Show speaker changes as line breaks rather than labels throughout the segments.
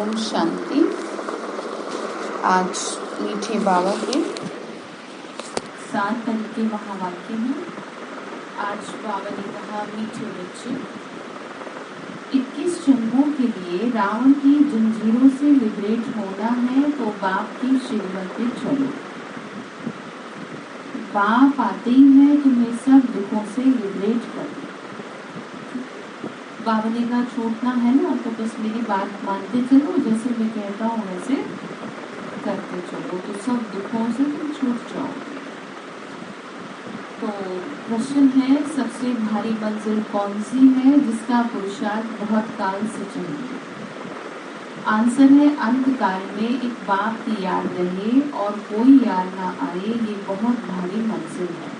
ओम शांति। आज मीठे बाबा के 7 तरीके महावाक्य में आज बाबा ने कहा, मीठे बच्चे, 21 जन्मों के लिए रावण की जंजीरों से लिबरेट होना है तो बाप की शिकवत पे चलो। बाप आते ही है तुम्हें सब दुखों से लिबरेट कर। बाबा ने कहा छूटना है ना, तो बस मेरी बात मानते चलो, जैसे मैं कहता हूँ वैसे करते चलो, तो सब दुखों से तुम छूट जाओगे। तो प्रश्न है, सबसे भारी मंजिल कौन सी है जिसका पुरुषार्थ बहुत काल से चाहिए? आंसर है, अंत काल में एक बाप की याद रहे और कोई याद ना आए, ये बहुत भारी मंजिल है,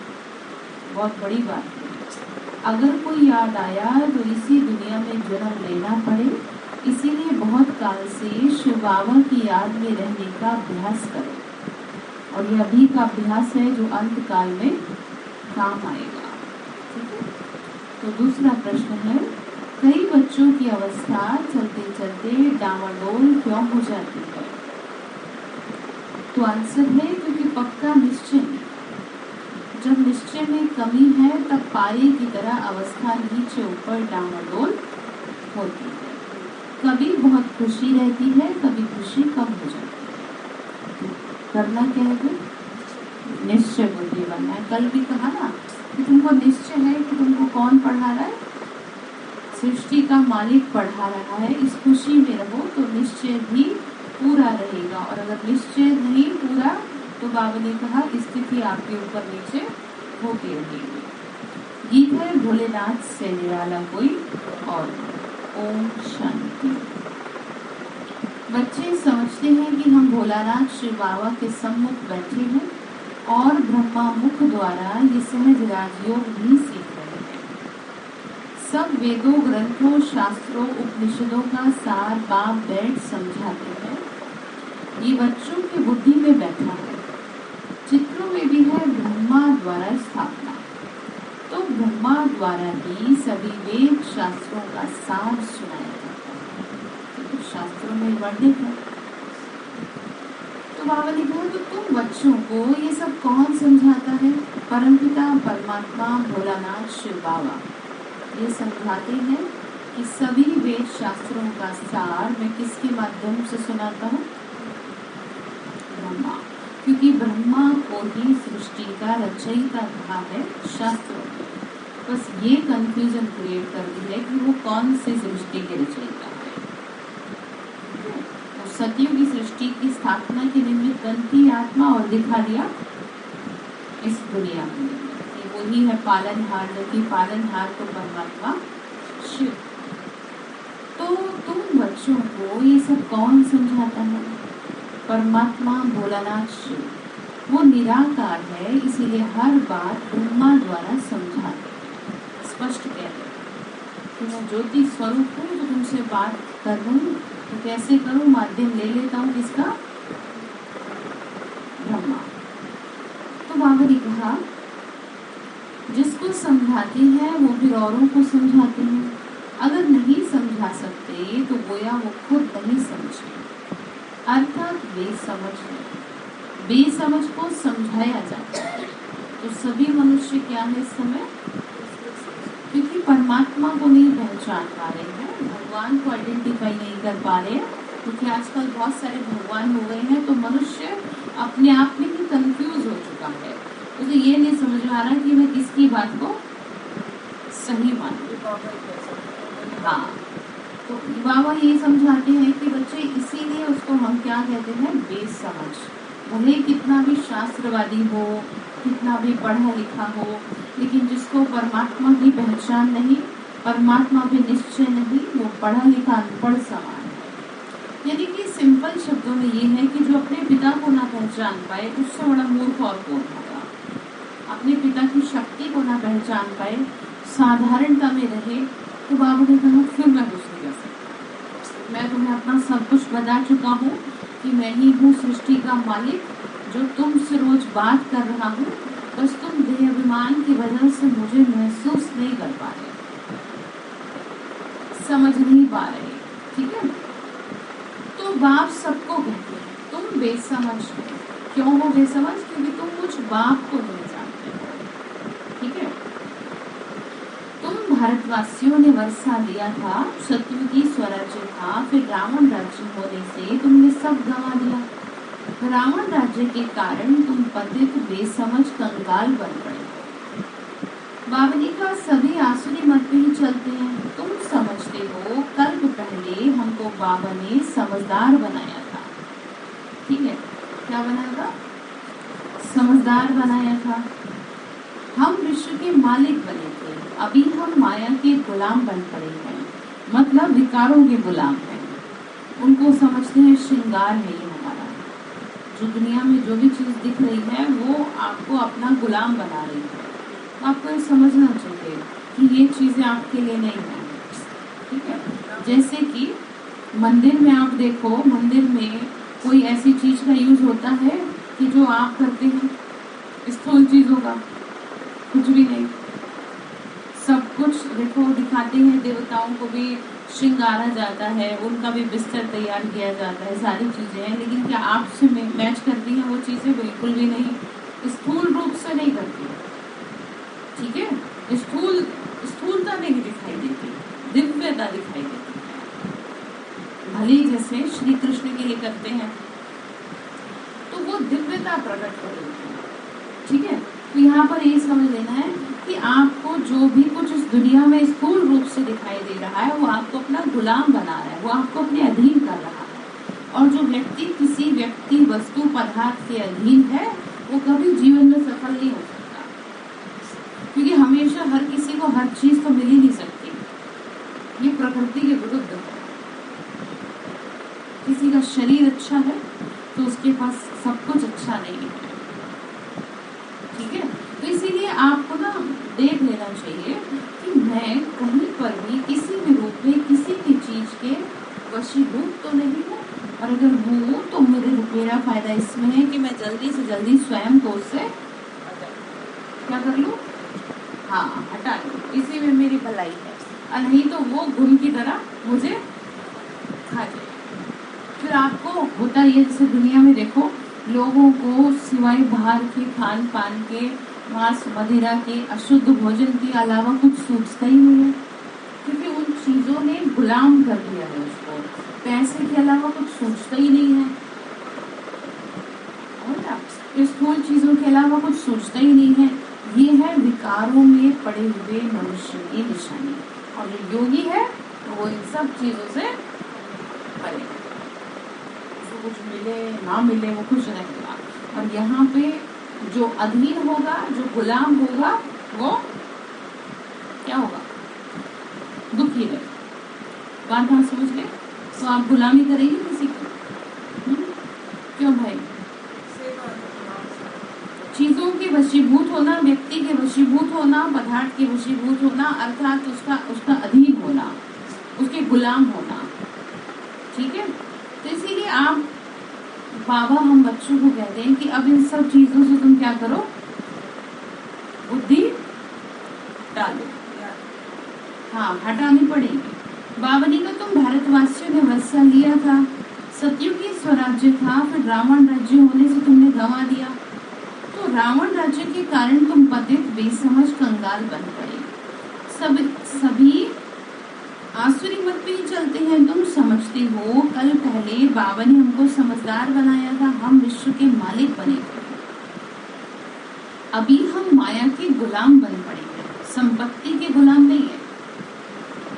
बहुत बड़ी बात है। अगर कोई याद आया तो इसी दुनिया में जन्म लेना पड़े, इसीलिए बहुत काल से शिव बाबा की याद में रहने का अभ्यास करो, और यह अभी का अभ्यास है जो अंत काल में काम आएगा। ठीक है। तो दूसरा प्रश्न है, कई बच्चों की अवस्था चलते चलते डामाडोल क्यों हो जाती है? तो आंसर है, क्योंकि पक्का निश्चय, जब निश्चय में कमी है तब पारे की तरह अवस्था नीचे ऊपर डामाडोल होती है। कभी बहुत खुशी रहती है, कभी खुशी कम हो जाती है। करना क्या है? निश्चय बुद्धि बनना है। कल भी कहा ना कि तुमको निश्चय है कि तुमको कौन पढ़ा रहा है? सृष्टि का मालिक पढ़ा रहा है। इस खुशी में रहो तो निश्चय भी पूरा रहेगा, और अगर निश्चय नहीं पूरा तो बाबा ने कहा स्थिति आपके ऊपर नीचे होती रहेगी। गीत है भोलेनाथ से निराला कोई और। ओम शांति। बच्चे समझते हैं कि हम भोलानाथ शिव बाबा के सम्मुख बैठे हैं और ब्रह्मा मुख द्वारा ये सहज राजयोग भी सीख रहे हैं। सब वेदों, ग्रंथों, शास्त्रों, उपनिषदों का सार बाप बैठ समझाते हैं। ये बच्चों की बुद्धि में बैठा है। चित्रों में भी है ब्रह्मा द्वारा स्थापना, तो ब्रह्मा द्वारा ही सभी वेद शास्त्रों का सार सुनाया जाता है। तो शास्त्रों में वर्णित है। तो बाबा ने कहा, तो तुम बच्चों को ये सब कौन समझाता है? परमपिता परमात्मा भोलानाथ शिव बाबा ये समझाते हैं कि सभी वेद शास्त्रों का सार मैं किसके माध्यम से सुनाता हूँ? ब्रह्मा, क्योंकि ब्रह्मा को ही सृष्टि का रचयिता कहा है शास्त्रों में। बस ये कंफ्यूजन क्रिएट कर दी है कि वो कौन सी सृष्टि के रचयिता है। तो सतियों की सृष्टि की स्थापना के निमित्त बन की आत्मा और दिखा दिया इस दुनिया में कि वही है पालनहार, जो कि पालनहार तो परमात्मा शिव। तो तुम बच्चों को ये सब कौन समझाता है? परमात्मा भोलानाथ शिव। वो निराकार है, इसीलिए हर बात ब्रह्मा द्वारा समझाते हैं। स्पष्ट कह रहे कि मैं ज्योति स्वरूप हूँ, जो तुमसे बात कर रहा हूँ, तो कैसे करूँ? माध्यम ले लेता हूँ किसका? ब्रह्मा। तो बाबा ने कहा, जिसको समझाते हैं वो फिर औरों को समझाते हैं। अगर नहीं समझा सकते तो गोया वो खुद नहीं समझे, अर्थात बेसमझ है। बेसमझ को समझाया जाता है। तो सभी मनुष्य क्या है इस समय? क्योंकि परमात्मा को नहीं पहचान पा रहे हैं, भगवान को आइडेंटिफाई नहीं कर पा रहे हैं, क्योंकि आजकल बहुत सारे भगवान हो गए हैं, तो मनुष्य अपने आप में ही कंफ्यूज हो चुका है। उसे ये नहीं समझ में आ रहा कि मैं किसकी बात को सही मानूं। हाँ, तो बाबा ये समझाते हैं कि बच्चे, इसीलिए उसको हम क्या कहते हैं? बेसमझ। भले कितना भी शास्त्रवादी हो, कितना भी पढ़ा लिखा हो, लेकिन जिसको परमात्मा की पहचान नहीं, परमात्मा पे निश्चय नहीं, वो पढ़ा लिखा अनपढ़ समान है। यानी कि सिंपल शब्दों में ये है कि जो अपने पिता को ना पहचान पाए, उससे बड़ा मूर्ख और कौन होगा? अपने पिता की शक्ति को ना पहचान पाए, साधारणता में रहे, तो बाबू ने कहा फिर मैं कुछ नहीं कर सकता। मैं तुम्हें अपना सब कुछ बता चुका हूँ कि मैं ही हूँ सृष्टि का मालिक, जो तुमसे रोज बात कर रहा हूँ, बस तुम देह अभिमान की वजह से मुझे महसूस नहीं कर पा रहे, समझ नहीं पा रहे। ठीक है। बाप सबको कहते हैं तुम बेसमझ हो। क्यों हो बेसमझ? क्योंकि तुम कुछ बाप को नहीं जानते हो। ठीक है। तुम भारतवासियों ने वर्षा लिया था, सतयुगी स्वराज्य था, फिर रावण राज्य होने से तुमने सब गंवा दिया। रावण राज्य के कारण तुम पतित बेसमझ कंगाल बन पड़े। बावली का सभी आसुरी मत पे ही चलते हैं। तुम समझते हो कल्प पहले हमको बाबा ने समझदार बनाया था। ठीक है, क्या बनाया था? समझदार बनाया था। हम विश्व के मालिक बने थे, अभी हम माया के गुलाम बन पड़े हैं, मतलब विकारों के गुलाम हैं। उनको समझते हैं श्रृंगार है ये हमारा। जो दुनिया में जो भी चीज दिख रही है वो आपको अपना गुलाम बना रही है। आपको ये समझना चाहिए कि ये चीजें आपके लिए नहीं है। ठीक है। जैसे कि मंदिर में आप देखो, मंदिर में कोई ऐसी चीज का यूज होता है कि जो आप करते हैं, स्थूल चीजों का कुछ भी नहीं। सब कुछ देखो दिखाते हैं, देवताओं को भी श्रृंगारा जाता है, उनका भी बिस्तर तैयार किया जाता है, सारी चीजें हैं, लेकिन क्या आपसे मैच करती हैं वो चीजें? बिल्कुल भी नहीं, स्थूल रूप से नहीं करती। ठीक है। स्थूलता नहीं दिखाई देती, दिव्यता दिखाई देती है। भले जैसे श्री कृष्ण के लिए करते हैं तो वो दिव्यता प्रकट कर देती है। ठीक है। तो यहाँ पर ये समझ लेना है कि आपको जो भी कुछ इस दुनिया में स्थूल रूप से दिखाई दे रहा है वो आपको अपना गुलाम बना रहा है, वो आपको अपने अधीन कर रहा है। और जो व्यक्ति किसी व्यक्ति वस्तु पदार्थ के अधीन है वो कभी जीवन में सफल नहीं हो सकता, क्योंकि हमेशा हर किसी को हर चीज तो मिल ही नहीं सकती। ये प्रकृति के विरुद्ध है। किसी का शरीर अच्छा है तो उसके पास सब कुछ अच्छा नहीं है। ठीक है। तो इसीलिए आपको ना देख लेना चाहिए कि मैं कहीं पर भी किसी भी रूप में किसी भी चीज के वशीभूत तो नहीं हूँ, और अगर हूँ तो मेरा फायदा इसमें है कि मैं जल्दी से जल्दी स्वयं को उससे क्या कर लूँ? हाँ, हटा लूँ। इसी में मेरी भलाई है, और नहीं तो वो घुन की तरह मुझे खा जाए। फिर आपको होता ये, जैसे दुनिया में देखो लोगों को सिवाय बाहर के खान पान के, मांस मदिरा के, अशुद्ध भोजन के अलावा कुछ सोचता ही नहीं है, क्योंकि उन चीजों ने गुलाम कर दिया है उसको। पैसे के अलावा कुछ सोचता ही नहीं है, और स्थूल चीजों के अलावा कुछ सोचता ही नहीं है। ये है विकारों में पड़े हुए मनुष्य की निशानी। और जो योगी है वो इन सब चीजों से परे, कुछ मिले ना मिले वो खुश रहेगा। और यहाँ पे जो अधीन होगा, जो गुलाम होगा, वो क्या होगा? दुखी रहे। बात आप समझ गए? तो आप गुलामी करेंगे किसी की? क्यों भाई? चीजों के वशीभूत होना, व्यक्ति के वशीभूत होना, पदार्थ के वशीभूत होना, अर्थात उसका अधीन होना, उसके गुलाम होना। ठीक है। तो इसीलिए आप बाबा हम बच्चों को कहते हैं कि अब इन सब चीजों से तुम क्या करो? बुद्धि डालो। हाँ, हटानी पड़ेगी। बावली का तुम भारतवासियों ने वर्षा लिया था, सतयुगी स्वराज्य था, फिर रावण राज्य होने से तुमने गंवा दिया। तो रावण राज्य के कारण तुम पतित बेसमझ कंगाल बन पड़े। सभी आसुरी मत पे ही चलते हैं। तुम समझते हो कल पहले बाबा ने हमको समझदार बनाया था, हम विश्व के मालिक बने थे, अभी हम माया के गुलाम बन पड़े हैं। संपत्ति के गुलाम नहीं है,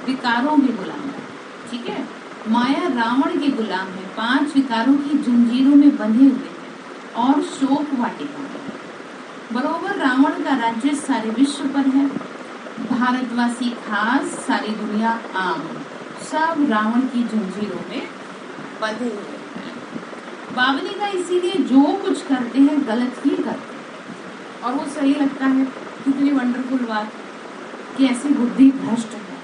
विकारों के गुलाम है। ठीक है। माया रावण के गुलाम है, 5 विकारों की जंजीरों में बंधे हुए हैं और शोक वाटिका में। बरोबर रावण का राज्य सारे विश्व पर है, भारतवासी खास, सारी दुनिया आम, सब रावण की जंजीरों में बंधे हुए हैं। बावली का इसीलिए जो कुछ करते हैं गलत ही करते हैं, और वो सही लगता है। कितनी वंडरफुल बात कि ऐसी बुद्धि भ्रष्ट है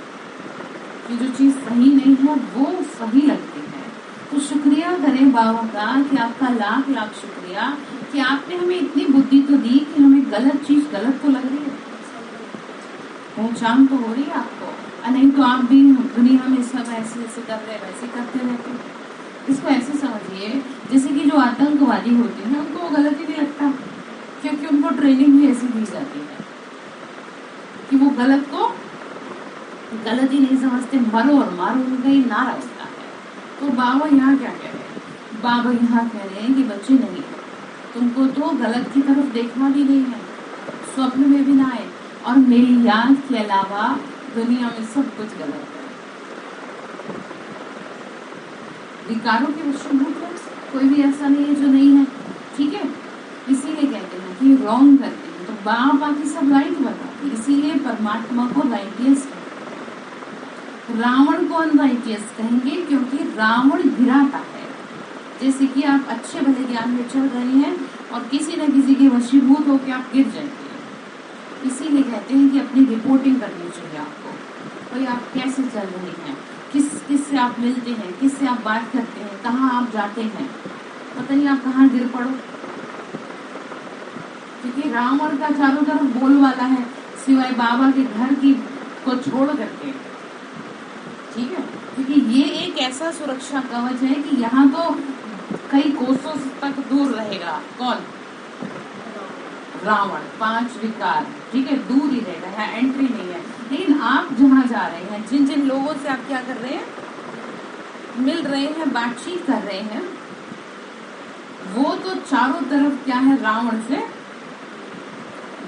कि जो चीज सही नहीं है वो सही लगती है। तो शुक्रिया करें बाबा का कि आपका लाख लाख शुक्रिया कि आपने हमें इतनी बुद्धि तो दी कि हमें गलत चीज गलत तो लग रही है, पहचान तो हो रही है आपको, और नहीं तो आप भी दुनिया में सब ऐसे ऐसे कर रहे वैसे करते रहते। इसको ऐसे चाहिए। जैसे कि जो आतंकवादी होते हैं उनको वो गलत ही नहीं लगता, क्योंकि उनको ट्रेनिंग भी ऐसी दी जाती है कि वो गलत को गलत ही नहीं समझते, मरो और मारो, उनका ही नारा होता है। तो बाबा यहाँ क्या कह रहे हैं? बाबा यहाँ कह रहे हैं कि बच्चे नहीं, तुमको तो गलत की तरफ देखना भी नहीं है, स्वप्न में भी ना आए, और मेरी याद के अलावा दुनिया में सब कुछ गलत है। विकारों के वशीभूत है, कोई भी ऐसा नहीं है जो नहीं है, ठीक है। इसीलिए कहते हैं कि रॉन्ग करते हैं तो बाकी सब राइट बताते, इसीलिए परमात्मा को राइटियस, रावण को अनराइटियस कहेंगे, क्योंकि रावण गिराता है। जैसे कि आप अच्छे भले ज्ञान में चल रहे हैं और किसी न किसी के वशीभूत होकर आप गिर जाएंगे। इसीलिए कहते हैं कि अपनी रिपोर्टिंग करनी चाहिए आपको, भाई आप कैसे चल रहे हैं, किस से आप मिलते हैं, किस से आप बात करते हैं, कहाँ आप जाते हैं, पता नहीं आप कहाँ गिर पड़ो। क्योंकि रावण का चारों तरफ बोलबाला है, सिवाय बाबा के घर की को छोड़ करके, ठीक है। क्योंकि ये एक ऐसा सुरक्षा कवच है कि यहाँ तो कई कोसों तक दूर रहेगा कौन? रावण, 5 विकार, ठीक है, दूर ही रहेगा, यहाँ एंट्री नहीं है। लेकिन आप जहाँ जा रहे हैं, जिन जिन लोगों से आप क्या कर रहे हैं, मिल रहे हैं, बातचीत कर रहे हैं, वो तो चारों तरफ क्या है, रावण से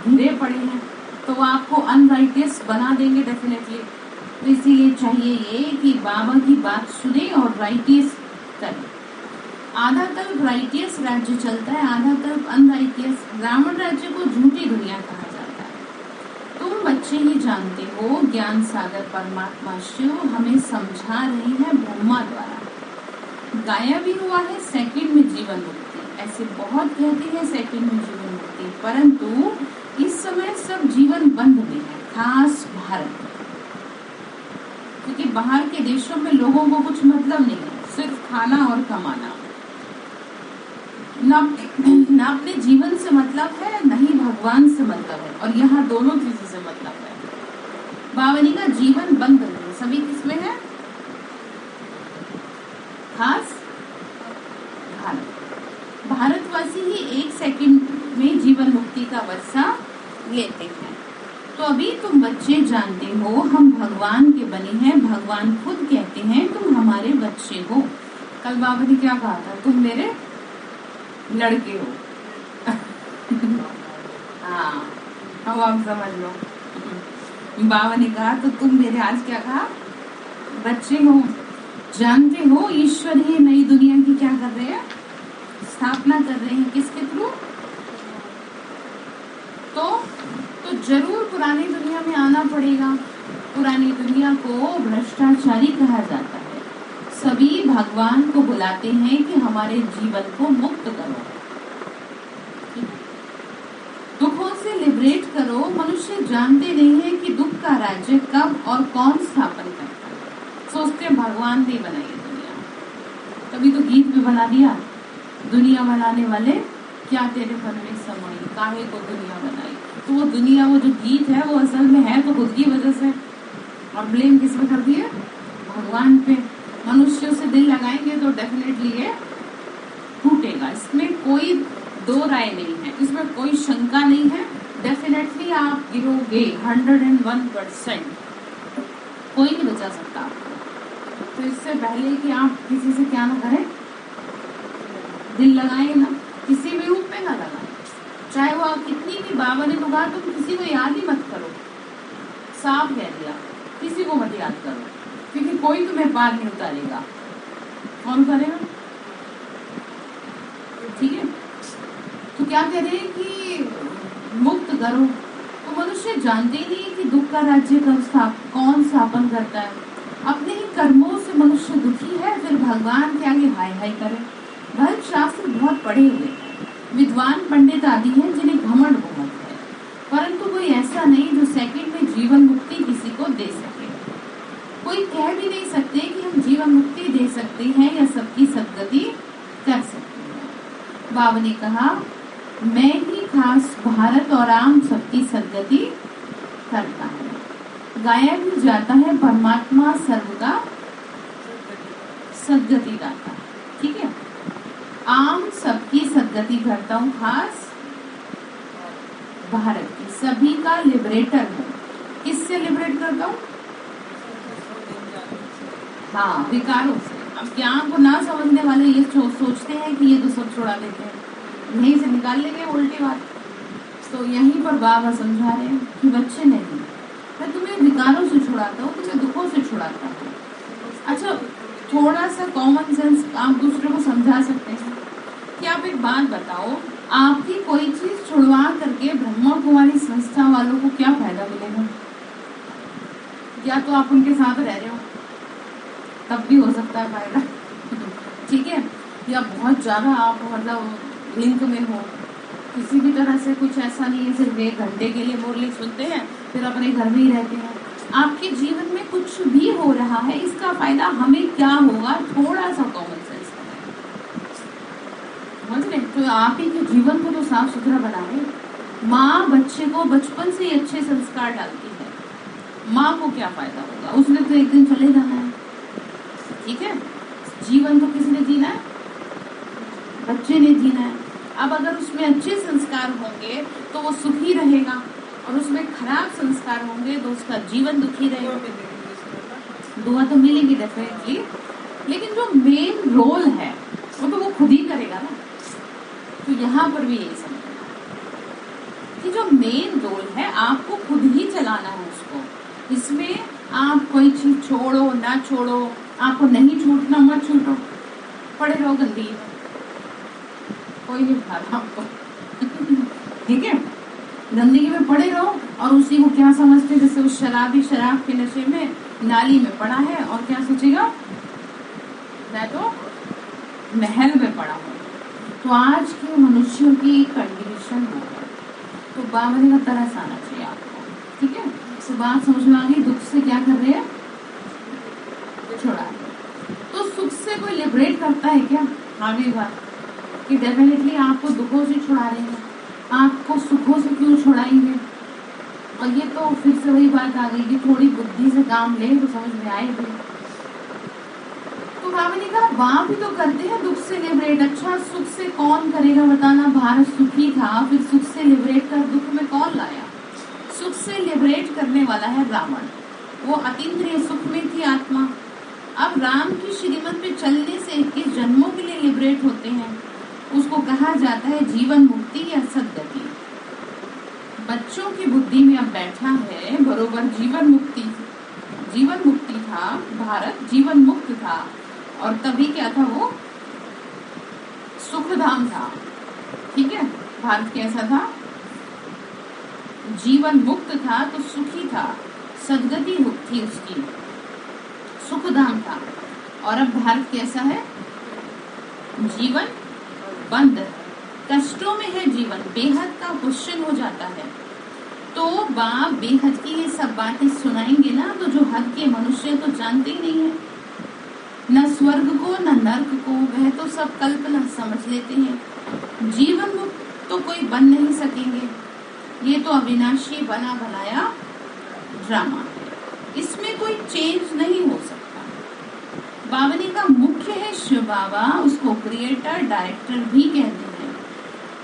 घिरे पड़े हैं, तो वो आपको अनराइटियस बना देंगे डेफिनेटली। तो इसीलिए चाहिए ये कि बाबा की बात सुने और राइटियस करें। आधा कल्प राइटियस राज्य चलता है, आधा कल्प अनराइटियस। रावण राज्य को झूठी दुनिया कहा जाता है। तुम बच्चे ही जानते हो, ज्ञान सागर परमात्मा शिव हमें समझा रही है ब्रह्मा द्वारा। गाया भी हुआ है सेकंड में जीवन मुक्ति, ऐसे बहुत कहते हैं सेकंड में जीवन मुक्ति, परंतु इस समय सब जीवन बंद में है, खास भारत, क्योंकि बाहर के देशों में लोगों को कुछ मतलब नहीं है, सिर्फ खाना और कमाना, ना अपने जीवन से मतलब है, न ही भगवान से मतलब है, और यहाँ दोनों चीजों से मतलब है। बावनी का जीवन बंद नहीं, सभी किसमें है, खास भारत। भारतवासी ही 1 सेकंड में जीवन मुक्ति का वर्षा लेते हैं। तो अभी तुम बच्चे जानते हो हम भगवान के बने हैं, भगवान खुद कहते हैं तुम हमारे बच्चे हो। कल बाबा ने क्या कहा था, तुम मेरे लड़के हो। हाँ, अब आप समझ लो, बाबा ने कहा तो तुम मेरे, आज क्या कहा, बच्चे हो। जानते हो ईश्वर ही नई दुनिया की क्या कर रहे हैं, स्थापना कर रहे हैं, किसके थ्रू? तो जरूर पुरानी दुनिया में आना पड़ेगा। पुरानी दुनिया को भ्रष्टाचारी कहा जाता है। सभी भगवान को बुलाते हैं कि हमारे जीवन को मुक्त करो, दुखों से लिबरेट करो। मनुष्य जानते नहीं है कि दुख का राज्य कब और कौन स्थापन करता है। सोचते हैं भगवान ने बनाई दुनिया, तभी तो गीत भी बना दिया, दुनिया बनाने वाले क्या तेरे मन में समाई, काहे को दुनिया बनाई। तो वो दुनिया, वो जो गीत है वो असल में है तो खुद की वजह से, और ब्लेम किस पे कर दिए, भगवान पे। मनुष्यों से दिल लगाएंगे तो डेफिनेटली ये टूटेगा, इसमें कोई दो राय नहीं है, इसमें कोई शंका नहीं है। डेफिनेटली आप गिरोगे 101%, कोई नहीं बचा सकता आपको। तो इससे पहले कि आप किसी से क्या ना करें, दिल लगाए ना, किसी भी रूप में ना लगाए, चाहे वो कितनी भी, बाबा ने तो कहा तुम किसी को याद ही मत करो, साफ कह दिया, किसी को मत याद करो, क्योंकि कोई तुम्हें पार नहीं उतारेगा। कौन करेगा, ठीक है। तो क्या कह रहे हैं कि मुक्त करो। तो मनुष्य जानते ही नहीं कि दुख का राज्य कौन स्थापन करता है। अपने ही कर्मों से मनुष्य दुखी है, फिर भगवान के आगे हाय हाय करे। धर्म शास्त्र बहुत पढ़े हुए हैं, विद्वान पंडित आदि हैं जिन्हें घमंड बहुत है, परंतु कोई ऐसा नहीं जो सेकंड में जीवन मुक्ति किसी को दे सके। कोई कह भी नहीं सकते कि हम जीवन मुक्ति दे सकते हैं या सबकी सद्गति कर सकते हैं। बाबा ने कहा मैं ही खास भारत और आम सबकी सद्गति करता है। गाया भी जाता है परमात्मा सर्व का सद्गति दाता, ठीक है। सदगति करता हूँ खास भारत की, सभी का लिबरेटर हूँ। किससे लिबरेट करता हूँ? हाँ, विकारों से। अब ज्ञान को ना समझने वाले ये सोचते हैं कि ये तो सब छुड़ा देते हैं, यहीं से निकाल लेंगे उल्टी बात। तो यहीं पर बाबा समझा रहे हैं कि बच्चे नहीं, मैं तुम्हें विकारों से छुड़ाता हूँ, तुम्हें दुखों से छुड़ाता हूँ। अच्छा, थोड़ा सा कॉमन सेंस आप दूसरे को समझा सकते हैं कि आप एक बात बताओ, आपकी कोई चीज छुड़वा करके ब्रह्मा कुमारी संस्था वालों को क्या फायदा मिलेगा? या तो आप उनके साथ रह रहे हो, तब भी हो सकता है फायदा, ठीक है, या बहुत ज्यादा आप मतलब लिंक में हो, किसी भी तरह से कुछ ऐसा नहीं है सिर्फ 1 घंटे के लिए मुरली सुनते हैं फिर अपने घर में ही रहते हैं। आपके जीवन में कुछ भी हो रहा है, इसका फायदा हमें क्या होगा? थोड़ा सा कॉमन सेंस समझ रहे? तो आप ही के जीवन को तो साफ सुथरा बनाए। माँ बच्चे को बचपन से ही अच्छे संस्कार डालती है, माँ को क्या फायदा होगा? उसने तो एक दिन चले जाना है, ठीक है, जीवन तो किसने जीना है? बच्चे ने जीना है। अब अगर उसमें अच्छे संस्कार होंगे तो वो सुखी रहेगा, और उसमें खराब संस्कार होंगे तो उसका जीवन दुखी रहेगा। दुआ तो मिलेगी डेफिनेटली, लेकिन जो मेन रोल है वो तो वो खुद ही करेगा ना। तो यहाँ पर भी यही समझना कि जो मेन रोल है आपको खुद ही चलाना है उसको। इसमें आप कोई चीज छोड़ो ना छोड़ो, आपको नहीं छूटना मत छूटो, पड़े रहो गंदगी में, कोई नहीं उठा रहा आपको, ठीक है, गंदगी में पड़े रहो। और उसी को क्या समझते, जैसे उस शराबी शराब के नशे में नाली में पड़ा है और क्या सोचेगा, मैं तो महल में पड़ा हूँ। तो आज के मनुष्यों की कंडीशन हो है, तो बाबा का तरस आना चाहिए आपको, ठीक है। तो बात समझ में आ गई, दुख से क्या कर रहे हैं? छुड़ा। तो सुख से कोई लिबरेट करता है क्या? आगे बात कि डेफिनेटली आपको दुखों से छुड़ा रहे हैं, आपको सुखों से क्यों छुड़ाएंगे? और ये तो फिर से वही बात आ गई कि थोड़ी बुद्धि से काम ले तो समझ में आए भी। तो बाबा ने कहा वहां भी तो करते हैं दुख से लिबरेट। अच्छा, सुख से कौन करेगा बताना? भारत सुखी था, फिर सुख से लिबरेट कर दुख में कौन लाया? सुख से लिबरेट करने वाला है रावण। वो अतीन्द्रिय सुख में थी आत्मा। अब राम की श्रीमत पे चलने से 21 जन्मों के लिए लिबरेट होते हैं। उसको कहा जाता है जीवन मुक्ति या सद्गति। बच्चों की बुद्धि में अब बैठा है बरोबर जीवन मुक्ति। जीवन मुक्ति था, भारत जीवन मुक्त था, और तभी क्या था? वो सुखधाम था, ठीक है। भारत कैसा था? जीवन मुक्त था तो सुखी था, सद्गति थी उसकी, सुखधाम था। और अब भारत कैसा है? जीवन बंद, कष्टों में है जीवन, बेहद का क्वेश्चन हो जाता है। तो बाप बेहद की ये सब बातें सुनाएंगे ना, तो जो हद के मनुष्य तो जानते ही नहीं है, न स्वर्ग को न नर्क को, वह तो सब कल्पना समझ लेते हैं। जीवन मुक्त तो कोई बन नहीं सकेंगे, ये तो अविनाशी बना बनाया ड्रामा है, इसमें कोई चेंज नहीं हो सकता। बावनी का मुख्य है शिव बाबा, उसको क्रिएटर डायरेक्टर भी कहते हैं।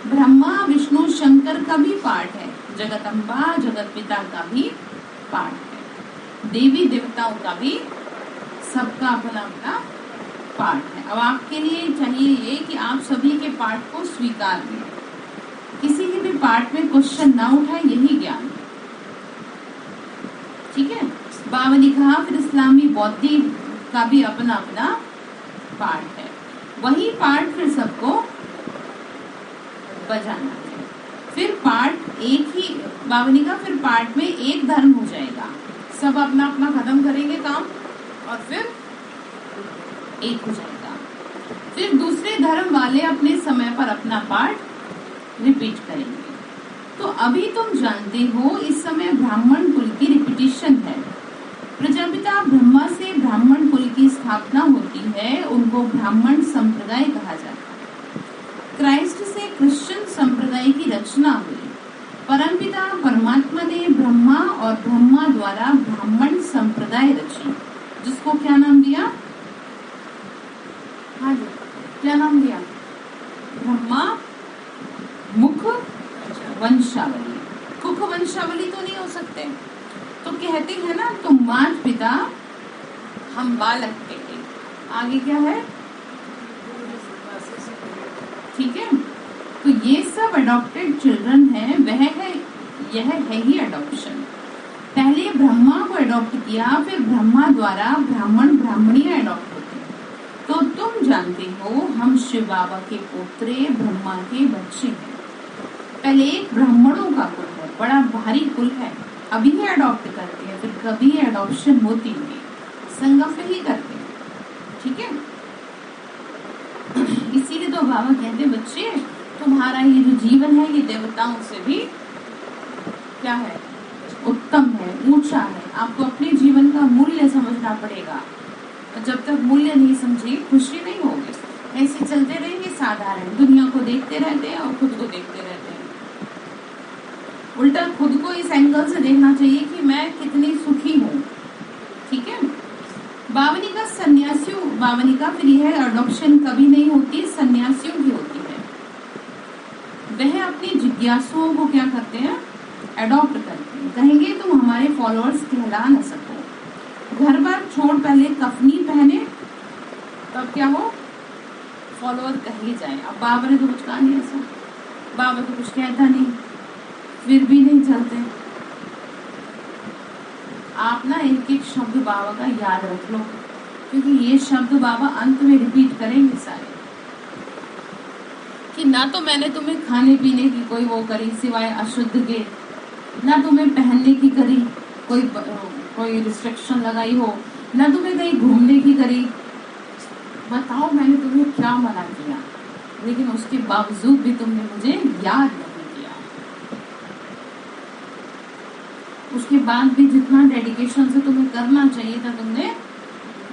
ब्रह्मा विष्णु शंकर का भी पार्ट है, जगदम्बा जगत पिता का भी पार्ट है, देवी देवताओं का भी, सबका अपना अपना पार्ट है। अब आपके लिए चाहिए ये कि आप सभी के पार्ट को स्वीकार करें, किसी के भी पार्ट में क्वेश्चन ना उठाए, यही ज्ञान, ठीक है। बाबा ने कहा फिर इस्लामी बौद्धि का भी अपना अपना पार्ट है, वही पार्ट फिर सबको बजाना है। फिर पार्ट एक ही, बाबा ने कहा फिर पार्ट में एक धर्म हो जाएगा, सब अपना अपना खत्म करेंगे काम और फिर एक हो जाएगा। फिर दूसरे धर्म वाले अपने समय पर अपना पार्ट रिपीट करेंगे। तो अभी तुम जानते हो इस समय ब्राह्मण कुल की रिपीटिशन है। प्रजापिता ब्रह्मा से ब्राह्मण कुल की स्थापना होती है, उनको ब्राह्मण संप्रदाय कहा जाता है। क्राइस्ट से क्रिश्चियन संप्रदाय की रचना हुई। परमपिता परमात्मा ने ब्रह्मा और ब्रह्मा द्वारा ब्राह्मण संप्रदाय रची, जिसको क्या नाम दिया? हाँ जी, क्या नाम दिया? ब्रह्मा बालक के लिए। आगे क्या है? ठीक है, तो ये सब अडॉप्टेड चिल्ड्रन है, यह है ही अडॉप्शन। पहले ब्रह्मा को अडॉप्ट किया, फिर ब्रह्मा द्वारा ब्राह्मण ब्राह्मणियां अडॉप्ट होते हैं। तो तुम जानते हो हम शिव बाबा के पोत्रे ब्रह्मा के बच्चे हैं। पहले एक ब्राह्मणों का कुल है, बड़ा भारी कुल है, अभी ही अडॉप्ट करते हैं, फिर कभी अडॉप्शन होती नहीं, संगम में ही करते हैं। ठीक है, इसीलिए तो बाबा कहते बच्चे तुम्हारा ये जो जीवन है ये देवताओं से भी क्या है? उत्तम है, ऊंचा है। आपको अपने जीवन का मूल्य समझना पड़ेगा, और जब तक मूल्य नहीं समझे खुशी नहीं होगी। ऐसे चलते रहेंगे साधारण, दुनिया को देखते रहते हैं और खुद को देखते रहते हैं। उल्टा खुद को इस एंगल से देखना चाहिए कि मैं कितनी सुखी हूँ। ठीक है, बावनिका सन्यासियों, बावनिका फिर यह अडॉप्शन कभी नहीं होती, सन्यासियों की होती है। वह अपनी जिज्ञासुओं को क्या करते हैं? अडॉप्ट करते हैं। कहेंगे तुम हमारे फॉलोअर्स कहला न सको, घर बार छोड़ पहले कफनी पहने, तब क्या हो? फॉलोअर कहे जाए। अब बाबा ने तो कुछ कहा नहीं, ऐसा बाबा तो कुछ कहता नहीं, फिर भी नहीं चलते। आप ना एक एक शब्द बाबा का याद रख लो, क्योंकि ये शब्द बाबा अंत में रिपीट करेंगे सारे, कि ना तो मैंने तुम्हें खाने पीने की कोई वो करी सिवाय अशुद्ध के, ना तुम्हें पहनने की करी कोई रिस्ट्रिक्शन लगाई हो, ना तुम्हें कहीं घूमने की करी। बताओ मैंने तुम्हें क्या मना किया, लेकिन उसके बावजूद भी तुमने मुझे याद नहीं किया। उसके बाद भी जितना डेडिकेशन से तुम्हें करना चाहिए था तुमने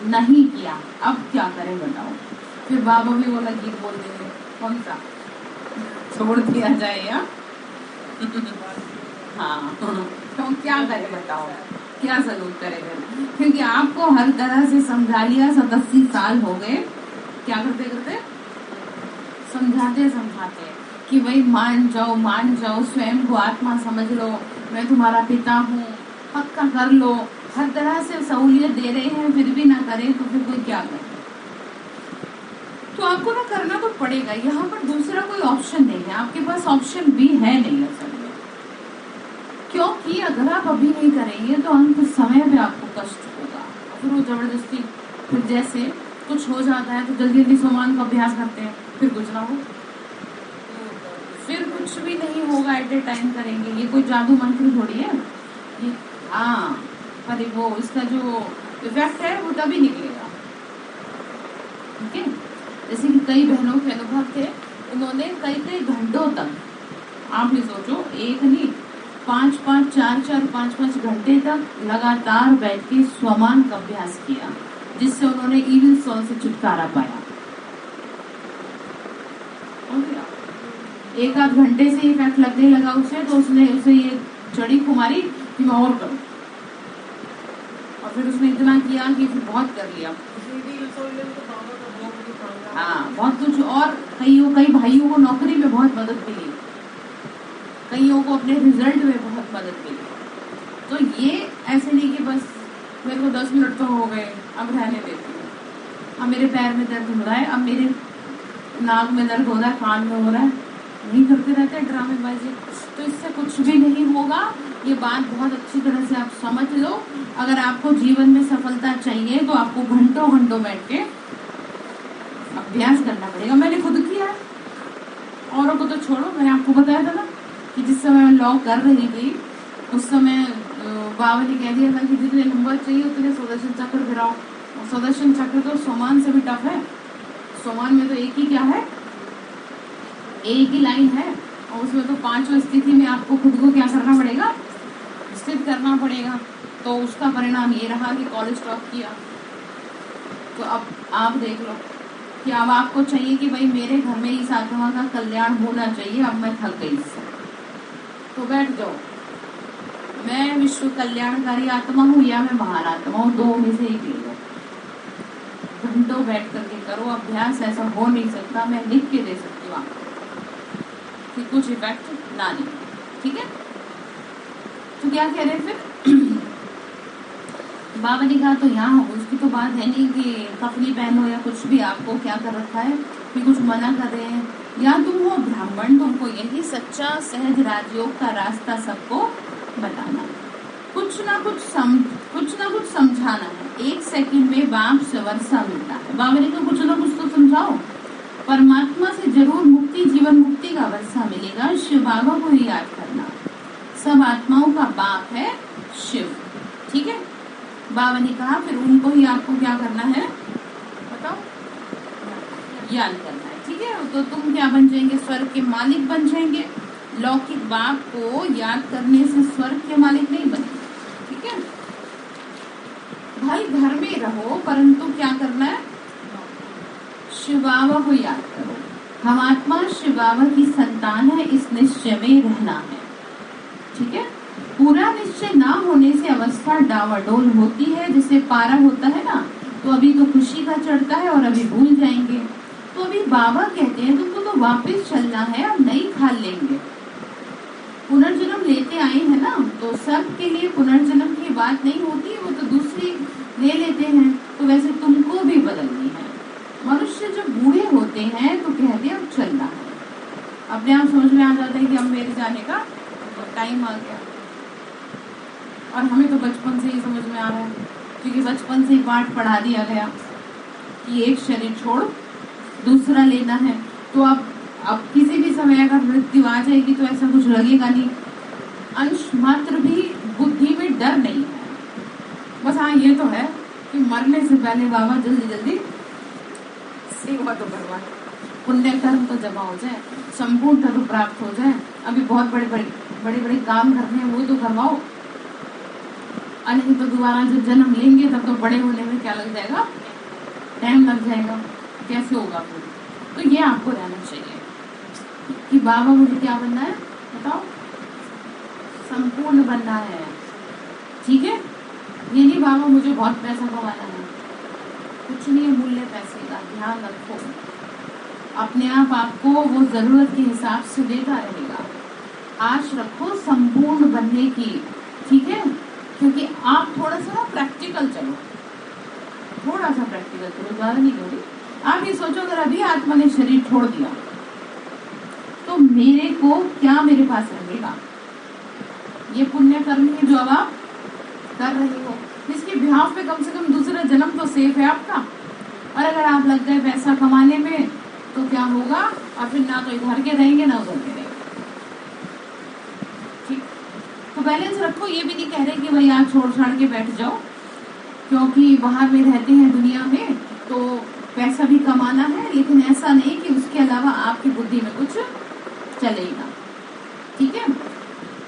नहीं किया। अब क्या करें बताओ? फिर बाबा भी बोला गीत बोल देंगे, कौन सा छोड़ दिया जाए या हाँ, तो क्या करें बताओ? क्या सलूट करेगा? क्योंकि आपको हर तरह से समझा लिया, 87 साल हो गए, क्या करते करते समझाते कि भाई मान जाओ, स्वयं को आत्मा समझ लो, मैं तुम्हारा पिता हूँ, पक्का कर लो। हर तरह से सहूलियत दे रहे हैं, फिर भी ना करें तो फिर कोई क्या करे? तो आपको ना करना तो पड़ेगा। यहाँ पर दूसरा कोई ऑप्शन नहीं है, आपके पास ऑप्शन भी है नहीं असल में, क्योंकि अगर आप अभी नहीं करेंगे तो अंत समय में आपको कष्ट होगा। फिर वो जबरदस्ती, फिर जैसे कुछ हो जाता है तो जल्दी जल्दी सोमान का अभ्यास करते हैं, फिर कुछ ना हो, फिर कुछ भी नहीं होगा। एट ए टाइम करेंगे, ये कोई जादू मंत्र थोड़ी है ये। हाँ, पर वो इसका जो इफेक्ट है वो तभी निकलेगा। ठीक है, जैसे कि कई बहनों के अनुभव थे, उन्होंने कई घंटों तक, आप भी सोचो, एक नहीं 5-5, 4-4, 5-5 घंटे तक लगातार बैठ के स्वमान का अभ्यास किया, जिससे उन्होंने इविल सोल से छुटकारा पाया। एक आध घंटे से इफेक्ट लगने लगा उसे, तो उसने उसे ये चढ़ी खुमारी कि मैं और करूं, और फिर उसने इतना किया कि फिर बहुत कर लिया। हाँ, बहुत कुछ। और कई भाइयों को नौकरी में बहुत मदद मिली, कईयों को अपने रिजल्ट में बहुत मदद मिली। तो ये ऐसे नहीं कि बस मेरे को 10 मिनट तो हो गए, अब रहने देती हूँ, अब मेरे पैर में दर्द हो रहा है, अब मेरे नाक में दर्द हो रहा है, कान में हो रहा है, नहीं करते रहते ड्रामेबाजी। तो इससे कुछ भी नहीं होगा। ये बात बहुत अच्छी तरह से आप समझ लो। अगर आपको जीवन में सफलता चाहिए तो आपको घंटों बैठ के अभ्यास करना पड़ेगा। मैंने खुद किया है, औरों को तो छोड़ो। मैंने आपको बताया था ना कि जिस समय मैं लॉ कर रही थी उस समय बाबा ने कह दिया था कि जितने नंबर चाहिए उतने सुदर्शन चक्र गिराओ। और सुदर्शन चक्र तो सोमान से भी टफ है। सोमान में तो एक ही क्या है, एक ही लाइन है, और उसमें तो 5 स्थिति में आपको खुद को क्या करना पड़ेगा, स्थित करना पड़ेगा। तो उसका परिणाम ये रहा कि कॉलेज टॉप किया। तो अब आप देख लो कि अब आपको चाहिए कि भाई मेरे घर में इस आत्मा का कल्याण होना चाहिए, अब मैं थक गई इससे, तो बैठ जाओ, मैं विश्व कल्याणकारी आत्मा हूँ या मैं महान आत्मा हूँ, 2 में से एक ले लो। घंटों बैठ करके करो अभ्यास, ऐसा हो नहीं सकता। मैं लिख के दे सकती हूँ आपको कि कुछ इफेक्ट ना नहीं। ठीक है, तो क्या कह रहे हैं फिर बाबा ने कहा, तो यहाँ उसकी तो बात है नहीं कि कफनी पहनो या कुछ भी, आपको क्या कर रखा है कि कुछ मना कर रहे हैं, या तुम हो ब्राह्मण, तुमको यही सच्चा सहज राजयोग का रास्ता सबको बताना, कुछ ना कुछ समझाना है। 1 सेकंड में बाप से वर्षा मिलता है। बाबा ने कहा कुछ ना कुछ तो समझाओ। परमात्मा से जरूर मुक्ति, जीवन मुक्ति का वर्षा मिलेगा। शिव बाबा को ही याद करना। सब आत्माओं का बाप है शिव, ठीक है। बाबा ने कहा फिर उनको ही आपको क्या करना है बताओ, याद करना है, ठीक है। तो तुम क्या बन जाएंगे, स्वर्ग के मालिक बन जाएंगे। लौकिक बाप को याद करने से स्वर्ग के मालिक नहीं बनेंगे, ठीक है। भाई घर में रहो, परंतु क्या करना है, शिव बाबा को याद करो। हम आत्मा शिव बाबा की संतान है, इस निश्चय में रहना है, ठीक है। पूरा निश्चय ना होने से अवस्था डावाडोल होती है। जैसे पारा होता है ना, तो अभी तो खुशी का चढ़ता है और अभी भूल जाएंगे। तो अभी बाबा कहते हैं तुमको तो वापस चलना है, अब नई खाल लेंगे। पुनर्जन्म लेते आए हैं ना, तो सबके लिए पुनर्जन्म की बात नहीं होती, वो तो दूसरी ले लेते हैं। तो वैसे तुमको भी बदलनी है। मनुष्य जब बूढ़े होते हैं तो कहते हैं अब चलना है, अपने आप समझ में आ जाता है कि अब मेरे जाने का टाइम आ गया। और हमें तो बचपन से ही समझ में आ रहा है, क्योंकि बचपन से ही पाठ पढ़ा दिया गया कि एक शरीर छोड़ दूसरा लेना है। तो अब किसी भी समय अगर मृत्यु आ जाएगी तो ऐसा कुछ लगेगा नहीं, अंश मात्र भी बुद्धि में डर नहीं है। बस हाँ ये तो है कि मरने से पहले बाबा जल्दी जल्दी सेवा तो करवाए, पुण्य कर्म तो जमा हो जाए, संपूर्ण धर्म प्राप्त हो जाए। अभी बहुत बड़े काम करने हैं, वो तो करवाओ। नहीं तो दोबारा जब जन्म लेंगे तब तो बड़े होने में क्या लग जाएगा, टाइम लग जाएगा, कैसे होगा फिर। तो ये आपको रहना चाहिए कि बाबा मुझे क्या बनना है बताओ, संपूर्ण बनना है, ठीक है। ये नहीं बाबा मुझे बहुत पैसा कमाना है, कुछ नहीं है मूल्य पैसे का, ध्यान रखो। अपने आप आपको वो जरूरत के हिसाब से देता रहेगा। आश रखो संपूर्ण बनने की, ठीक है। क्योंकि आप थोड़ा सा ना प्रैक्टिकल चलो, थोड़ा सा प्रैक्टिकल चलो, ज्यादा नहीं करो। आप ये सोचो अगर अभी आत्मा ने शरीर छोड़ दिया तो मेरे को क्या मेरे पास रहेगा। ये पुण्य कर्म है जो अब आप कर रहे हो, इसके बिहाफ पे कम से कम दूसरा जन्म तो सेफ है आपका। और अगर आप लग गए पैसा कमाने में तो क्या होगा, और फिर ना तो इधर के रहेंगे ना उधर के रहेंगे, ठीक। तो बैलेंस रखो। ये भी नहीं कह रहे कि भाई आप छोड़ छाड़ के बैठ जाओ, क्योंकि बाहर में रहते हैं दुनिया में तो पैसा भी कमाना है, लेकिन ऐसा नहीं कि उसके अलावा आपकी बुद्धि में कुछ चलेगा, ठीक है।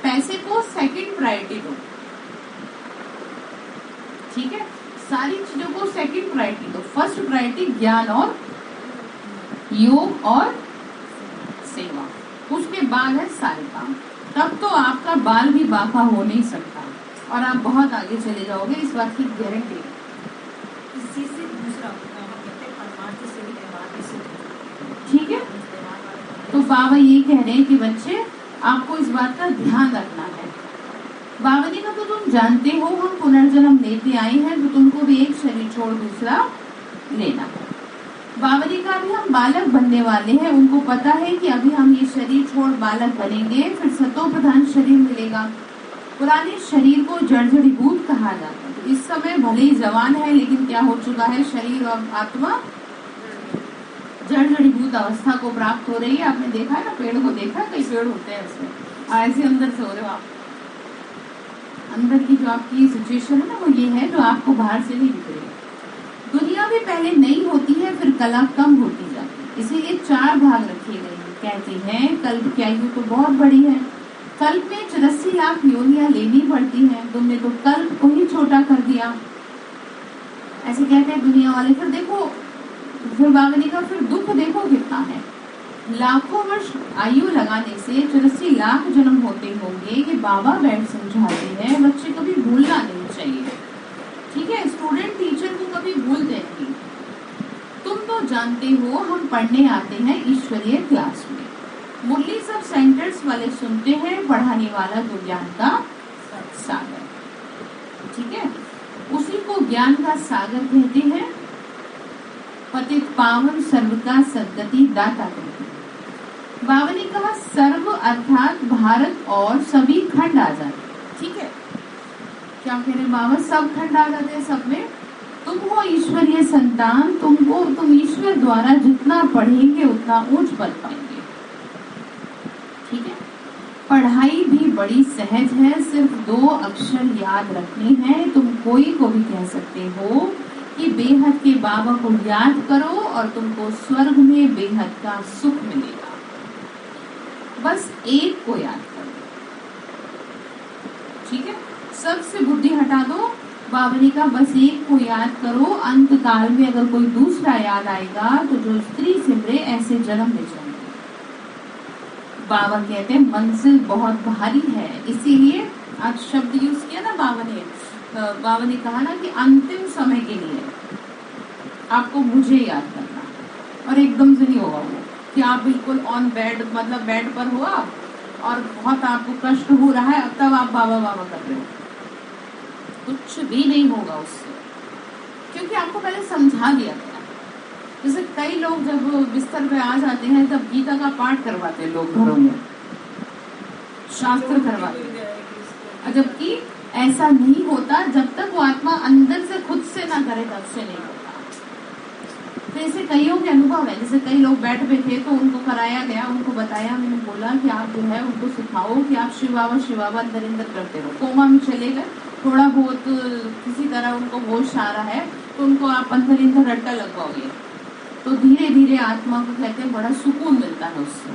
पैसे को सेकंड प्रायोरिटी दो, ठीक है। सारी चीजों को सेकंड प्रायोरिटी दो, फर्स्ट प्रायोरिटी ज्ञान और योग और सेवा, उसके बाद है सारे काम। तब तो आपका बाल भी बाका हो नहीं सकता और आप बहुत आगे चले जाओगे, इस बात की गारंटी है।
इसी से दूसरा परमार्थ से भी व्यवहार से,
ठीक है। तो बाबा ये कह रहे हैं कि बच्चे आपको इस बात का ध्यान रखना है। बाबा ने कहा तो तुम जानते हो हम पुनर्जन्म लेते आए हैं, तो तुमको भी एक शरीर छोड़ दूसरा लेना है। बाबा ने कहा अभी हम बालक बनने वाले हैं, उनको पता है कि अभी हम ये शरीर छोड़ बालक बनेंगे, फिर सतो प्रधान शरीर मिलेगा। पुराने शरीर को जड़जड़ीभूत कहा जाता है। इस समय भले ही जवान है, लेकिन क्या हो चुका है, शरीर और आत्मा जड़जड़ीभूत अवस्था को प्राप्त हो रही है। आपने देखा है ना, पेड़ को देखा है, कई पेड़ होते हैं उसमें ऐसे अंदर से हो रहे हो आप। अंदर की जो आपकी सिचुएशन है ना, वो ये है जो आपको बाहर से नहीं दिख रही है। दुनिया भी पहले नई होती है, फिर कला कम होती जाती है, इसीलिए 4 भाग रखे गए हैं। कहते हैं कल्प की आयु तो बहुत बड़ी है, कल्प में 84 लाख योनियां लेनी पड़ती हैं, तुमने तो कल्प को ही छोटा कर दिया, ऐसे कहते हैं दुनिया वाले। फिर देखो, फिर बाबा ने कहा फिर दुख देखो कितना है। लाखों वर्ष आयु लगाने से 84 लाख जन्म होते होंगे। ये बाबा बैठ समझाते हैं, बच्चे कभी भूलना नहीं चाहिए, ठीक है। स्टूडेंट टीचर को कभी भूलते नहीं। तुम तो जानते हो हम पढ़ने आते हैं ईश्वरीय क्लास में, मुरली सब सेंटर्स वाले सुनते हैं, पढ़ाने वाला तो ज्ञान का सागर, ठीक है। उसी को ज्ञान का सागर कहते हैं। पतित पावन सर्व का सद्गति दाता कहते हैं। बाबा ने कहा सर्व अर्थात भारत और सभी खंड आ जाते, ठीक है। क्या कह रहे बाबा? सब खंड आ जाते हैं, सब में तुम हो ईश्वरीय संतान, तुम ईश्वर द्वारा जितना पढ़ेंगे उतना ऊंच पद पाएंगे, ठीक है। पढ़ाई भी बड़ी सहज है, सिर्फ 2 अक्षर याद रखने हैं। तुम कोई को भी कह सकते हो कि बेहद के बाबा को याद करो और तुमको स्वर्ग में बेहद का सुख मिलेगा। बस एक को याद करो, ठीक है। सबसे बुद्धि हटा दो। बाबा ने कहा बस एक को याद करो। अंत काल में अगर कोई दूसरा याद आएगा तो जो स्त्री सिमरे ऐसे जन्म ले जाएंगे। बाबा कहते हैं मंजिल बहुत भारी है, इसीलिए आज शब्द यूज किया ना बाबा ने कहा ना कि अंतिम समय के लिए आपको मुझे याद करना। और एकदम से नहीं होगा वो कि आप बिल्कुल ऑन बेड, मतलब बेड पर हो आप और बहुत आपको कष्ट हो रहा है, अब तब आप बाबा बाबा कर रहे हो, कुछ भी नहीं होगा उससे, क्योंकि आपको पहले समझा दिया गया। जैसे कई लोग जब बिस्तर पे आ जाते हैं तब गीता का पाठ करवाते हैं लोग घरों में, शास्त्र करवाते हैं, जबकि ऐसा नहीं होता। जब तक वो आत्मा अंदर से खुद से ना करे तब से नहीं होता। तो ऐसे कईयों के अनुभव है। जैसे कई लोग बेड पे थे तो उनको कराया गया, उनको बताया, मैंने बोला कि आप जो है उनको सिखाओ कि आप शिव बाबा अंदर अंदर करते रहो। कोमा में चले गए, थोड़ा बहुत किसी तरह उनको होश आ रहा है तो उनको आप अंदर रट्टा लगवाओगे तो धीरे धीरे आत्मा को कहते हैं बड़ा सुकून मिलता है उससे।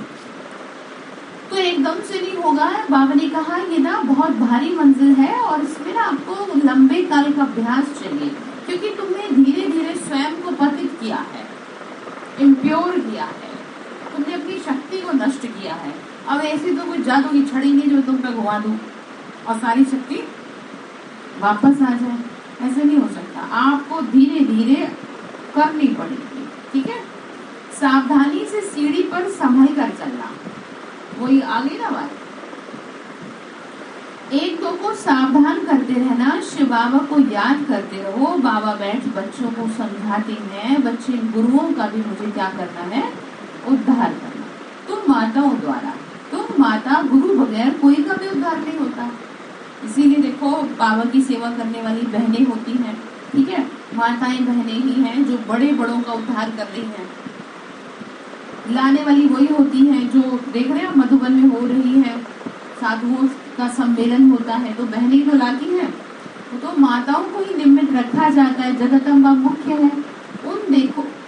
तो एकदम से नहीं होगा। बाबा ने कहा ये ना बहुत भारी मंजिल है और इसमें ना आपको लंबे काल का अभ्यास चाहिए, क्योंकि तुमने धीरे धीरे स्वयं को पतित किया है, इम्प्योर किया है, तुमने अपनी शक्ति को नष्ट किया है। अब ऐसी तो कोई जादू की छड़ी नहीं जो तुम पे घुमा दूं और सारी शक्ति वापस आ जाए, ऐसे नहीं हो सकता। आपको धीरे धीरे करनी पड़ेगी, ठीक है। सावधानी से सीढ़ी पर संभल कर चलना, वही आ गई ना बात। एक दो को सावधान करते रहना, शिव बाबा को याद करते रहो। बाबा बैठ बच्चों को समझाते हैं, बच्चे गुरुओं का भी मुझे क्या करना है, उद्धार करना। तुम माताओं द्वारा, तुम माता गुरु बगैर कोई का भी उद्धार नहीं होता। इसीलिए देखो बाबा की सेवा करने वाली बहनें होती हैं, ठीक है, माताएं बहनें ही हैं जो बड़े बड़ों का उद्धार कर रही हैं। लाने वाली वही होती हैं जो देख रहे हैं मधुबन में हो रही है, साधुओं का सम्मेलन होता है तो बहनें तो लाती हैं। तो माताओं को ही निमित्त रखा जाता है, जगदम्बा मुख्य है।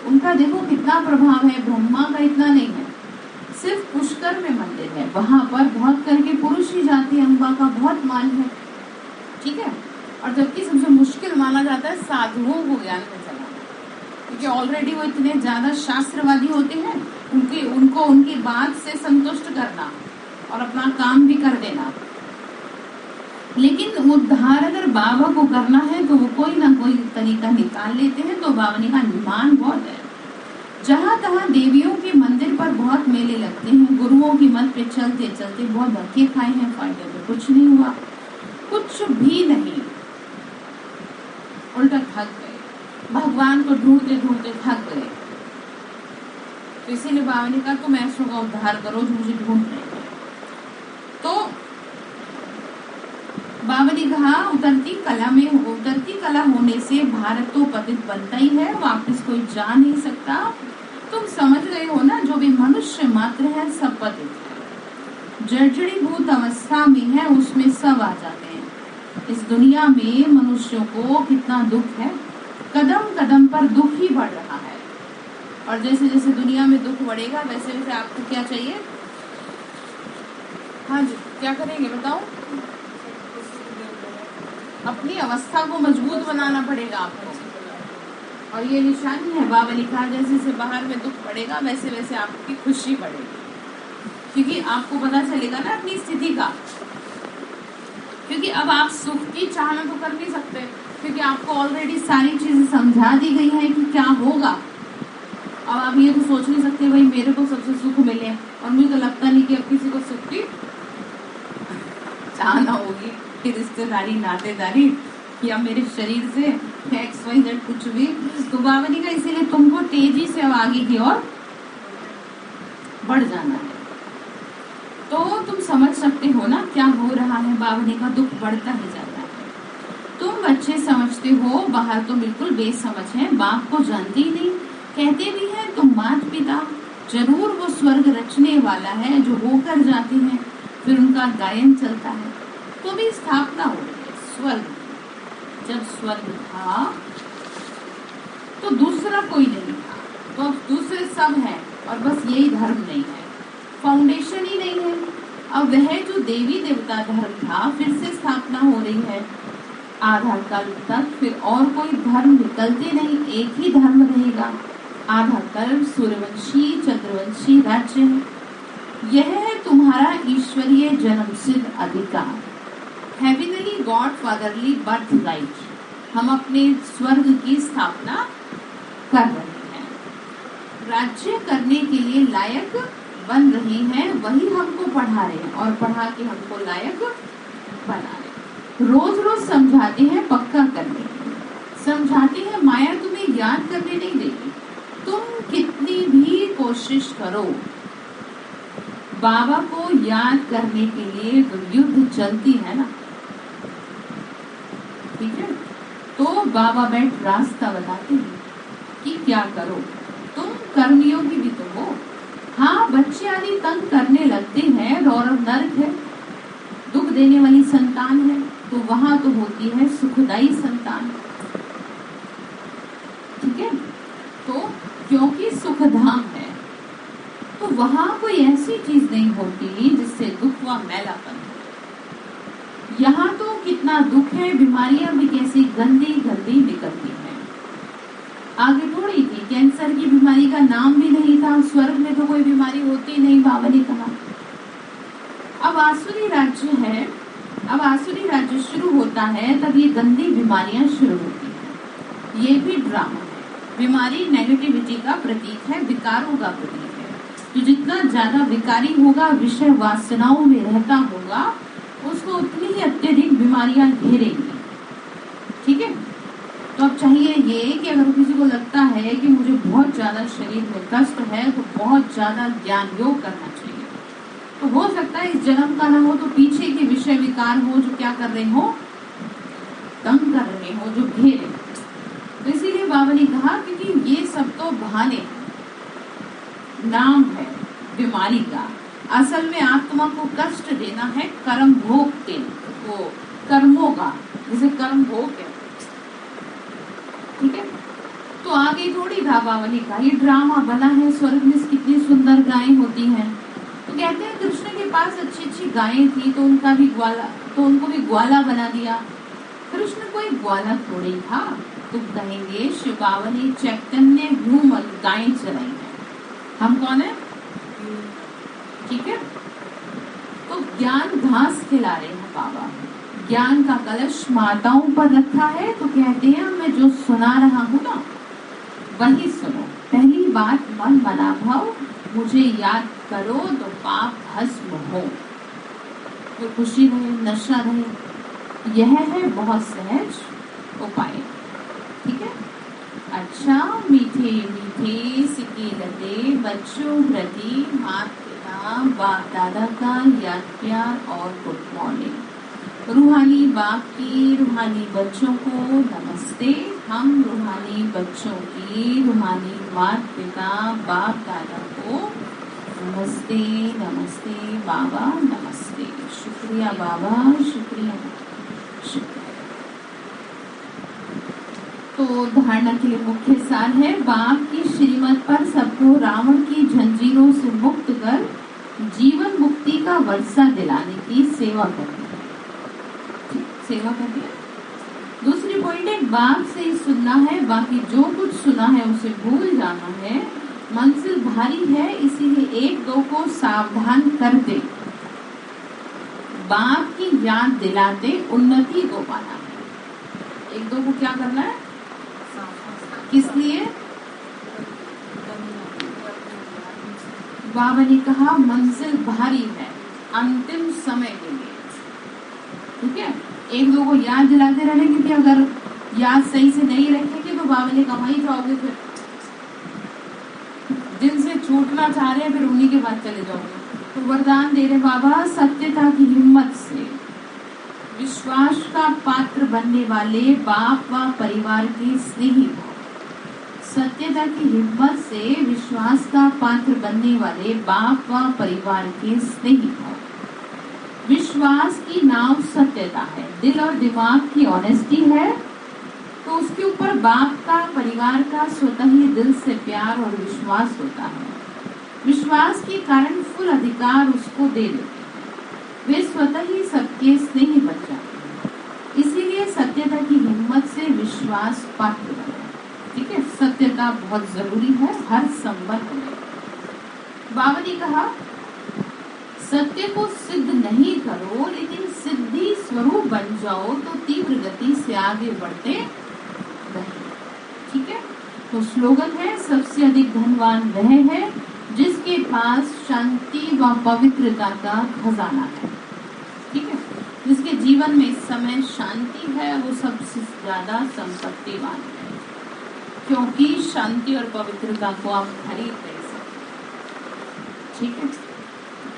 उनका देखो कितना प्रभाव है। ब्रह्मा का इतना नहीं है, सिर्फ पुष्कर में मंदिर है, वहां पर बहुत करके पुरुष ही जाते हैं, अम्बा का बहुत मान है, ठीक है। और जबकि सबसे मुश्किल माना जाता है साधुओं को ज्ञान में चलाना, क्योंकि ऑलरेडी वो इतने ज्यादा शास्त्रवादी होते हैं, उनको उनकी बात से संतुष्ट करना और अपना काम भी कर देना। लेकिन उद्धार अगर बाबा को करना है तो वो कोई ना कोई तरीका निकाल लेते हैं। तो बाबा ने कहा मान बहुत है। जहाँ तहाँ देवियों के मंदिर पर बहुत मेले लगते हैं, गुरुओं की मत पे चलते चलते बहुत धक्के खाए हैं, फायदे में कुछ नहीं हुआ, कुछ भी नहीं, उल्टा थक गए, भगवान को ढूंढते ढूंढते थक गए। तो इसीलिए बाबा ने कहा तुम ऐसों का उद्धार करो जो मुझे ढूंढ रहे हैं। तो बाबा ने कहा उतरती कला होने से भारत तो पतित बनता ही है, वापस कोई जा नहीं सकता। तुम समझ गए हो ना, जो भी मनुष्य मात्र है सब पतित है, जर्जरीभूत अवस्था में है, उसमें सब आ जाते हैं। इस दुनिया में मनुष्यों को कितना दुख है, कदम कदम पर दुख ही बढ़ रहा है। और जैसे जैसे दुनिया में दुख बढ़ेगा वैसे वैसे आपको क्या चाहिए? हाँ जी, क्या करेंगे बताओ? अपनी अवस्था को मजबूत बनाना पड़ेगा आपको। और ये निशानी है, बाबा ने कहा जैसे जैसे बाहर में दुख बढ़ेगा वैसे वैसे आपकी खुशी बढ़ेगी, क्योंकि आपको पता चलेगा ना अपनी स्थिति का। क्योंकि अब आप सुख की चाहना तो कर नहीं सकते, क्योंकि आपको ऑलरेडी सारी चीजें समझा दी गई है कि क्या होगा। अब आप ये तो सोच नहीं सकते भाई मेरे को सबसे सुख मिले, और मुझे तो लगता नहीं कि अब किसी को सुख की चाहना होगी, कि रिश्तेदारी नातेदारी या मेरे शरीर से XYZ कुछ भी, तो बाबा ने कहा इसीलिए तुमको तेजी से अब आगे की ओर बढ़ जाना है। तो तुम समझ सकते हो ना क्या हो रहा है। बाबा ने कहा दुख बढ़ता ही जाता है। तुम बच्चे समझते हो, बाहर तो बिल्कुल बेसमझ है, बाप को जानते ही नहीं। कहते भी हैं तुम माता पिता, जरूर वो स्वर्ग रचने वाला है जो होकर जाते हैं, फिर उनका गायन चलता है। तो भी स्थापना हो रही है स्वर्ग। जब स्वर्ग था तो दूसरा कोई नहीं था, तो अब दूसरे सब है और बस यही धर्म नहीं है, फाउंडेशन ही नहीं है। अब वह जो देवी देवता धर्म था फिर से स्थापना हो रही है। आधा कल्प तक फिर और कोई धर्म निकलते नहीं, एक ही धर्म रहेगा। आधा कल्प सूर्यवंशी चंद्रवंशी राज्य है। यह है तुम्हारा ईश्वरीय जन्म सिद्ध अधिकार, हेविनली गॉड फादरली बर्थ राइट। हम अपने स्वर्ग की स्थापना कर रहे हैं, राज्य करने के लिए लायक बन रहे हैं, वही हमको पढ़ा रहे हैं और पढ़ा के हमको लायक बना रहे हैं। रोज रोज समझाते हैं पक्का करने, समझाते हैं माया तुम्हें याद करने नहीं देगी। तुम कितनी भी कोशिश करो, बाबा को याद करने के लिए तो युद्ध चलती है ना, ठीक है। तो बाबा बैठ रास्ता बताते हैं कि क्या करो। तुम कर्मयोगी भी तो हो। हाँ, बच्चे आदि तंग करने लगते हैं और नर्क है, दुख देने वाली संतान है, तो वहां तो होती है सुखदायी संतान, ठीक है। तो क्योंकि सुखधाम है तो वहां कोई ऐसी चीज नहीं होती जिससे दुख व मैलापन हो। यहाँ तो कितना दुख है, बीमारियां भी कैसी गंदी गंदी निकलती हैं। आगे थोड़ी थी, कैंसर की बीमारी का नाम भी नहीं था, स्वर्ग में तो कोई बीमारी होती नहीं, बाबा ने कहा। अब आसुरी राज्य है, अब आसुरी राज्य शुरू होता है तब ये गंदी बीमारियां शुरू होती हैं। ये भी ड्रामा है। बीमारी नेगेटिविटी का प्रतीक है, विकारों का प्रतीक है। तो जितना ज्यादा विकारी होगा, विषय वासनाओं में रहता होगा, उसको उतनी ही अत्यधिक बीमारियां घेरेंगी, ठीक है। तो अब चाहिए ये कि अगर किसी को लगता है कि मुझे बहुत ज्यादा शरीर में कष्ट है तो बहुत ज्यादा ज्ञान योग करना चाहिए। तो हो सकता है इस जन्म का ना हो तो पीछे के विषय विकार हो जो क्या कर रहे हो, तंग कर रहे हो, जो घेरे। तो इसीलिए बाबा ने कहा क्योंकि ये सब तो बहाने, नाम है बीमारी का। असल में आत्मा को कष्ट देना है कर्म भोग के, वो कर्मों का, जैसे कर्म भोग है, ठीक है। तो आगे थोड़ी था, बाबा ने कहा ये ड्रामा बना है, स्वर्ग में कितनी सुंदर गायें होती हैं। तो कहते हैं कृष्ण के पास अच्छी अच्छी गायें थी तो उनका भी ग्वाला, तो उनको भी ग्वाला बना दिया। कृष्ण कोई ग्वाला थोड़ी था। तो कहेंगे शिव बाबा ने चैतन्य भूम गायें चलाई है, हम कौन है, ठीक है। तो ज्ञान घास खिला रहे हैं बाबा, ज्ञान का कलश माताओं पर रखा है। तो कहते हैं मैं जो सुना रहा हूँ ना वही सुनो। पहली बात मन बना भाव, मुझे याद करो तो पाप भस्म हो, तो खुशी रहे, नशा रहे। यह है बहुत सहज उपाय, ठीक है। अच्छा, मीठे मीठे सिक्के लगे बच्चों प्रति माता पिता बाप दादा का याद प्यार और गुड मॉर्निंग। रूहानी बाप की रूहानी बच्चों को नमस्ते। हम रूहानी बच्चों की रूहानी माता पिता बाप दादा को नमस्ते। नमस्ते बाबा, नमस्ते। शुक्रिया बाबा, शुक्रिया शुक्रिया। तो धारणा के लिए मुख्य सार है, बाप की श्रीमत पर सबको रावण की जंजीरों से मुक्त कर जीवन मुक्ति का वर्षा दिलाने की सेवा करनी है, सेवा करनी है। दूसरी पॉइंट है, बाप से ही सुनना है, बाकी जो कुछ सुना है उसे भूल जाना है। मंजिल भारी है इसीलिए एक दो को सावधान कर दे, बाप की याद दिलाते उन्नति को पाना है। एक दो को क्या करना है, किस लिए? बाबा ने कहा मंजिल भारी है अंतिम समय के लिए, ठीक है। एक दो को याद दिलाते रहने क्योंकि अगर याद सही से नहीं रखेंगे तो बाबा ने कहा ही जाओगे, फिर जिनसे छूटना चाह रहे हैं फिर उन्हीं के बाद चले जाओगे। तो वरदान दे रहे बाबा, सत्यता की हिम्मत से विश्वास का पात्र बनने वाले बाप व परिवार के स्नेही भाव। सत्यता की हिम्मत से विश्वास का पात्र बनने वाले बाप व परिवार के स्नेही भाव। विश्वास की नाव सत्यता है, दिल और दिमाग की ऑनेस्टी है, तो उसके ऊपर बाप का, परिवार का स्वतः ही दिल से प्यार और विश्वास होता है। विश्वास के कारण फुल अधिकार उसको दे देते, वे स्वतः ही सबके स्नेही बन जाते हैं। इसीलिए सत्यता की हिम्मत से विश्वास पात्र बने। ठीक है, सत्यता बहुत जरूरी है हर संबंध में। बाबा ने कहा, सत्य को सिद्ध नहीं करो लेकिन सिद्धि स्वरूप बन जाओ तो तीव्र गति से आगे बढ़ते रहे। ठीक है, तो स्लोगन है, सबसे अधिक धनवान वह है जिसके पास शांति व पवित्रता का खजाना है। ठीक है, जिसके जीवन में इस समय शांति है वो सबसे ज्यादा संपत्तिवान है, क्योंकि शांति और पवित्रता को आप खरीद नहीं सकते। ठीक है,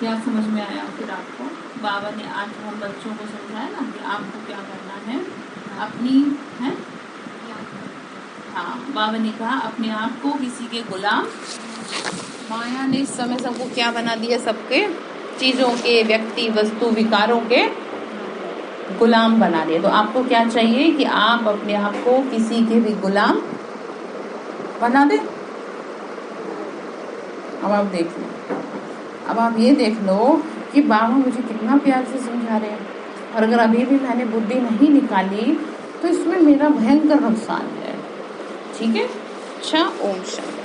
क्या समझ में आया फिर आपको? बाबा ने आज हम बच्चों को समझाया ना कि आपको क्या करना है, अपनी है, हाँ, बाबा ने कहा अपने आप को किसी के गुलाम, माया ने इस समय सबको क्या बना दिया, सबके चीजों के, व्यक्ति, वस्तु, विकारों के गुलाम बना दिया। तो आपको क्या चाहिए कि आप अपने आप को किसी के भी गुलाम बना दे। अब आप देख लो, अब आप ये देख लो कि बाबा मुझे कितना प्यार से समझा रहे हैं, और अगर अभी भी मैंने बुद्धि नहीं निकाली तो इसमें मेरा भयंकर नुकसान है। ठीक है, अच्छा, ओम शांति।